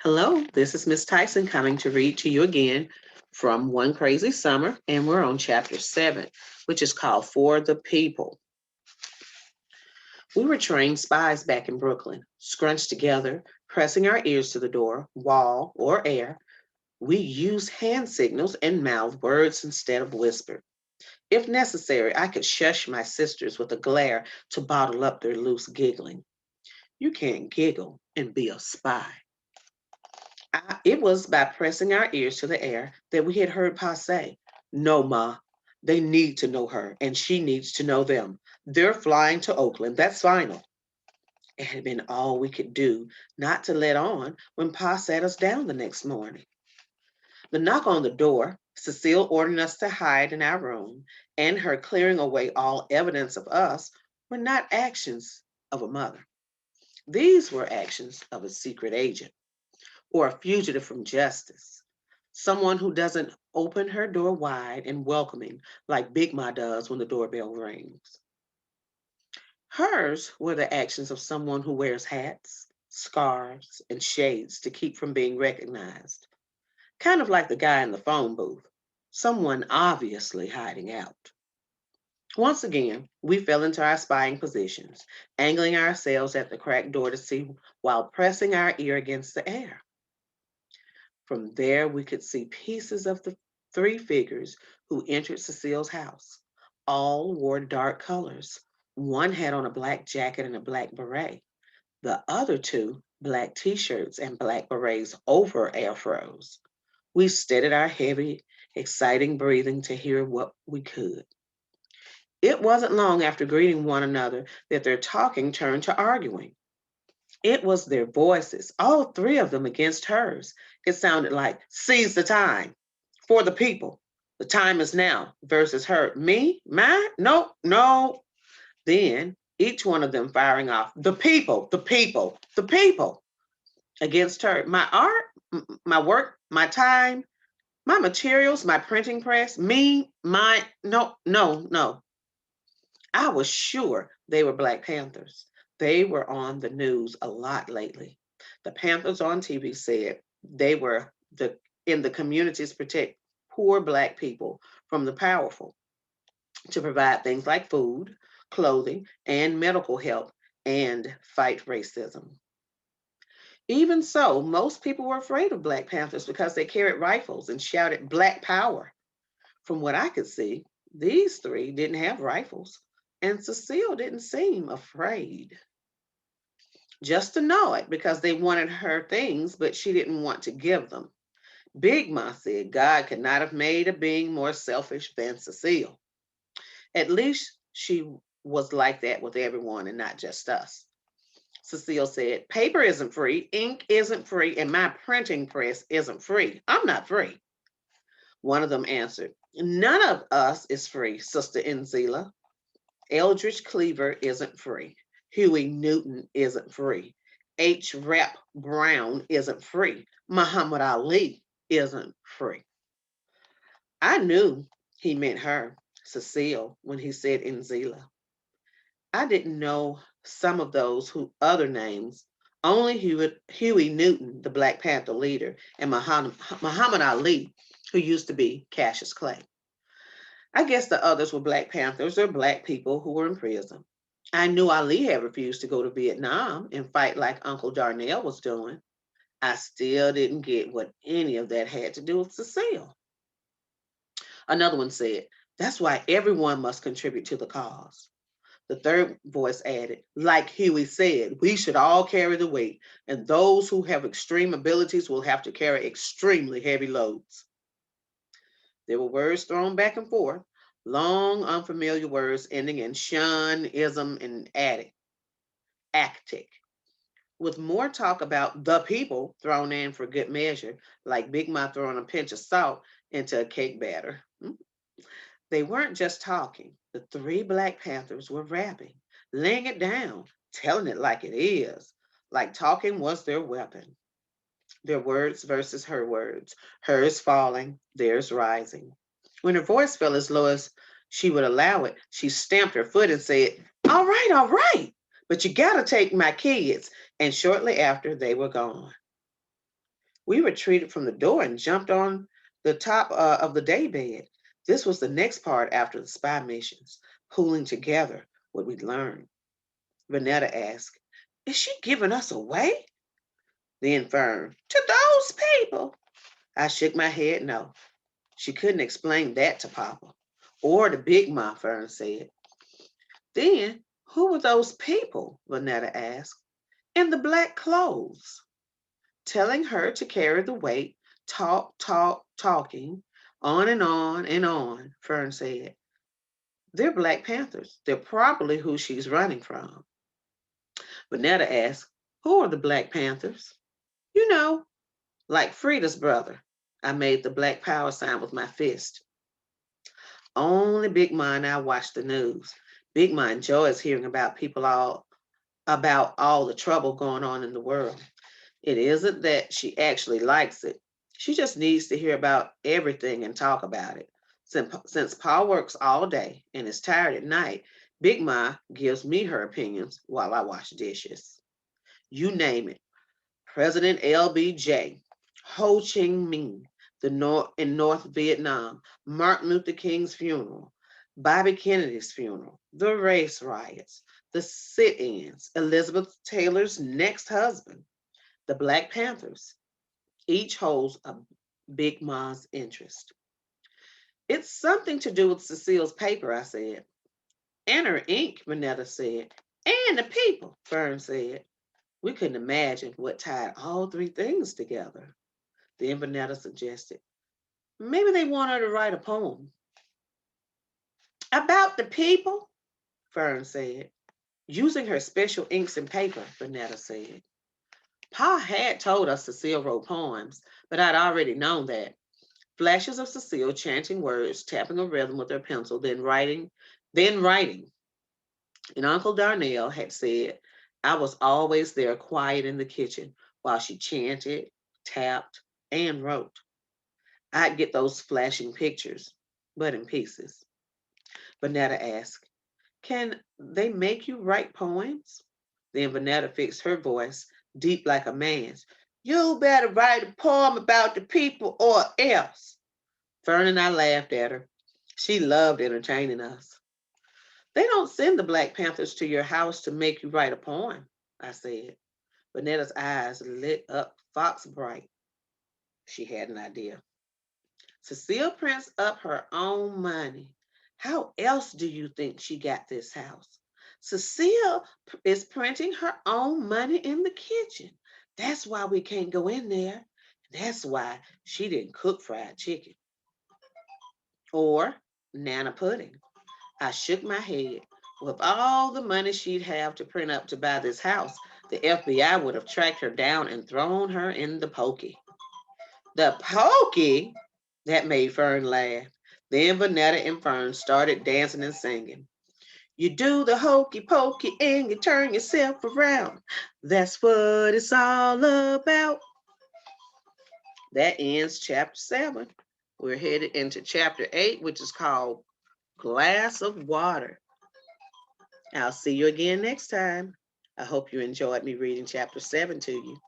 Hello, this is Miss Tyson coming to read to you again from One Crazy Summer, and we're on chapter 7, which is called For the People. We were trained spies back in Brooklyn, scrunched together, pressing our ears to the door, wall, or air. We used hand signals and mouthed words instead of whispered. If necessary, I could shush my sisters with a glare to bottle up their loose giggling. You can't giggle and be a spy. It was by pressing our ears to the air that we had heard Pa say, "No, Ma, they need to know her, and she needs to know them. They're flying to Oakland. That's final." It had been all we could do not to let on when Pa sat us down the next morning. The knock on the door, Cecile ordering us to hide in our room, and her clearing away all evidence of us were not actions of a mother. These were actions of a secret agent or a fugitive from justice, someone who doesn't open her door wide and welcoming like Big Ma does when the doorbell rings. Hers were the actions of someone who wears hats, scarves, and shades to keep from being recognized, kind of like the guy in the phone booth, someone obviously hiding out. Once again, we fell into our spying positions, angling ourselves at the cracked door to see while pressing our ear against the air. From there, we could see pieces of the three figures who entered Cecile's house. All wore dark colors. One had on a black jacket and a black beret. The other two, black t shirts and black berets over afros. We steadied our heavy, exciting breathing to hear what we could. It wasn't long after greeting one another that their talking turned to arguing. It was their voices, all three of them against hers. It sounded like, "Seize the time for the people. The time is now," versus her, "Me? Mine? No, no." Then each one of them firing off, "The people, the people, the people," against her. "My art, my work, my time, my materials, my printing press, me, my, no, no, no." I was sure they were Black Panthers. They were on the news a lot lately. The Panthers on TV said they were in the communities protect poor Black people from the powerful to provide things like food, clothing, and medical help and fight racism. Even so, most people were afraid of Black Panthers because they carried rifles and shouted Black Power. From what I could see, these three didn't have rifles, and Cecile didn't seem afraid. Just to know it because they wanted her things, but she didn't want to give them. Big Ma said God could not have made a being more selfish than Cecile. At least she was like that with everyone and not just us. Cecile said, "Paper isn't free, ink isn't free, and my printing press isn't free. I'm not free." One of them answered, "None of us is free, Sister Enzila. Eldridge Cleaver isn't free. Huey Newton isn't free. H. Rap Brown isn't free. Muhammad Ali isn't free." I knew he meant her, Cecile, when he said Enzila. I didn't know some of those who other names, only Huey Newton, the Black Panther leader, and Muhammad Ali, who used to be Cassius Clay. I guess the others were Black Panthers or Black people who were in prison. I knew Ali had refused to go to Vietnam and fight like Uncle Darnell was doing. I still didn't get what any of that had to do with Cecile. Another one said, "That's why everyone must contribute to the cause." The third voice added, "Like Huey said, we should all carry the weight, and those who have extreme abilities will have to carry extremely heavy loads." There were words thrown back and forth, long, unfamiliar words ending in shun, ism, and actic, with more talk about the people thrown in for good measure, like Big Ma throwing a pinch of salt into a cake batter. They weren't just talking. The three Black Panthers were rapping, laying it down, telling it like it is, like talking was their weapon. Their words versus her words, hers falling, theirs rising. When her voice fell as low as she would allow it, she stamped her foot and said, all right, but you gotta take my kids." And shortly after, they were gone. We retreated from the door and jumped on the top of the daybed. This was the next part after the spy missions, pooling together what we'd learned. Vanetta asked, "Is she giving us away?" Then Fern, "To those people." I shook my head no. She couldn't explain that to Papa. Or to Big Ma, Fern said. Then, who were those people? Vanetta asked. In the black clothes. Telling her to carry the weight, talking, on and on and on, Fern said. They're Black Panthers. They're probably who she's running from. Vanetta asked, Who are the Black Panthers? You know, like Frida's brother. I made the black power sign with my fist. Only Big Ma and I watch the news. Big Ma enjoys hearing about all the trouble going on in the world. It isn't that she actually likes it. She just needs to hear about everything and talk about it. Since Pa works all day and is tired at night, Big Ma gives me her opinions while I wash dishes. You name it. President LBJ, Ho Chi Minh, in North Vietnam, Martin Luther King's funeral, Bobby Kennedy's funeral, the race riots, the sit-ins, Elizabeth Taylor's next husband, the Black Panthers, each holds a Big Ma's interest. It's something to do with Cecile's paper, I said. And her ink, Vanetta said. And the people, Fern said. We couldn't imagine what tied all three things together. Then Vanetta suggested, maybe they want her to write a poem. About the people, Fern said. Using her special inks and paper, Vanetta said. Pa had told us Cecile wrote poems, but I'd already known that. Flashes of Cecile chanting words, tapping a rhythm with her pencil, then writing. And Uncle Darnell had said, I was always there quiet in the kitchen while she chanted, tapped, and wrote. I'd get those flashing pictures, but in pieces. Vanetta asked, Can they make you write poems? Then Vanetta fixed her voice, deep like a man's. You better write a poem about the people or else. Fern and I laughed at her. She loved entertaining us. They don't send the Black Panthers to your house to make you write a poem, I said. Vanetta's eyes lit up fox bright. She had an idea. Cecile prints up her own money. How else do you think she got this house? Cecile is printing her own money in the kitchen. That's why we can't go in there. That's why she didn't cook fried chicken or Nana pudding. I shook my head. With all the money she'd have to print up to buy this house, the FBI would have tracked her down and thrown her in the pokey. The pokey? That made Fern laugh. Then Vanetta and Fern started dancing and singing. You do the hokey pokey and you turn yourself around. That's what it's all about. That ends chapter 7. We're headed into chapter 8, which is called Glass of Water. I'll see you again next time. I hope you enjoyed me reading chapter 7 to you.